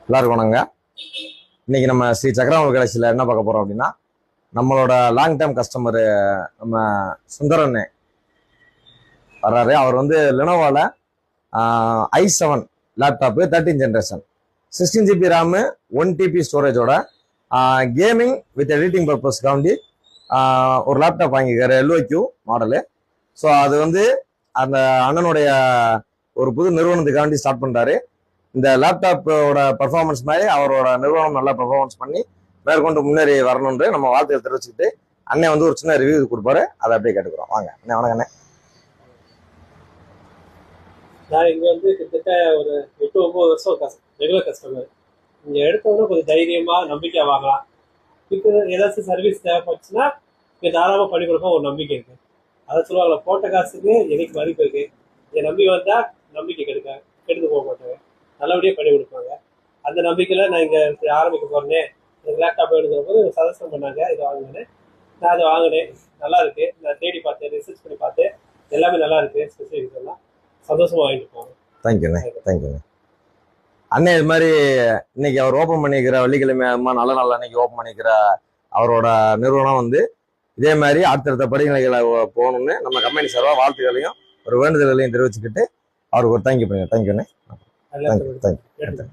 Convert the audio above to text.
எல்லாருக்கும் வணங்க. இன்னைக்கு நம்ம ஸ்ரீ சக்கரவர்த்தி கடைசியில் என்ன பார்க்க போறோம் அப்படின்னா, நம்மளோட லாங் டைம் கஸ்டமரு நம்ம சுந்தரன் வர்றாரு. அவர் வந்து லினோவால i7 laptop 13 generation 16 GB RAM 1 TB ஸ்டோரேஜோட கேமிங் வித் எடிட்டிங் பர்பஸ்க்காண்டி ஒரு லேப்டாப் வாங்கிக்காரு, LOQ மாடலு. ஸோ அது வந்து அந்த அண்ணனுடைய ஒரு புது நிறுவனத்துக்காண்டி ஸ்டார்ட் பண்றாரு. இந்த லேப்டாப்போட பர்ஃபார்மன்ஸ் மாதிரி அவரோட நிறுவனம் நல்லா பர்ஃபார்மன்ஸ் பண்ணி மேற்கொண்டு முன்னேறி வரணும்னு நம்ம வாழ்த்துக்கள் தெரிவிச்சுக்கிட்டு அண்ணன் வந்து ஒரு சின்ன ரிவ்யூ கொடுப்பாரு. அதை அப்படியே கேட்டுக்கிறோம். வாங்க அண்ணன். வணக்கம் அண்ணன். நான் இங்கே வந்து கிட்டத்தட்ட ஒரு 8-9 வருஷம் ரெகுலர் கஸ்டமர். இங்கே எடுத்தோம்னா கொஞ்சம் தைரியமாக நம்பிக்கையாக வாங்கலாம். இப்போ ஏதாச்சும் சர்வீஸ் தேவைப்பட்டுச்சுன்னா இங்கே தாராளமாக பண்ணி கொடுப்போம், ஒரு நம்பிக்கை இருக்குது. அதை சொல்லுவாங்களா, போட்ட காசுக்கு எனக்கு மதிப்பு இருக்குது. என் நம்பி வந்தால் நம்பிக்கை கெடுத்து போக மாட்டாங்க, நல்லபடியாக பண்ணி கொடுப்பாங்க. அந்த நம்பிக்கையில் நான் இங்கே ஆரம்பிக்க போகிறேனே, எனக்கு லேப்டாப் எடுக்கிற போது சஜஷன் பண்ணாங்க, இதை வாங்கினேன். நான் அதை வாங்கினேன், நல்லா இருக்குது. நான் தேடி பார்த்தேன், ரிசர்ச் பண்ணி பார்த்தேன், எல்லாமே நல்லா இருக்குது. ஸ்பெசிஃபிக்ஸ் எல்லாம் சந்தோஷமாக வாங்கிட்டு போங்க. தேங்க்யூண்ணே, தேங்க்யூண்ணே. அண்ணன் இது மாதிரி இன்னைக்கு அவர் ஓப்பன் பண்ணிக்கிற வெள்ளிக்கிழமை நல்ல நாள் அன்னைக்கு ஓப்பன் பண்ணிக்கிற அவரோட நிறுவனம் வந்து இதே மாதிரி அடுத்தடுத்த படிநிலைகளை போகணும்னு நம்ம கம்பெனி சார்பாக வாழ்த்துக்களையும் ஒரு வேண்டுதல்களையும் தெரிவிச்சுக்கிட்டு அவருக்கு ஒரு தேங்க்யூ பண்ணுங்க. தேங்க்யூண்ணே. தேங்க்யூ.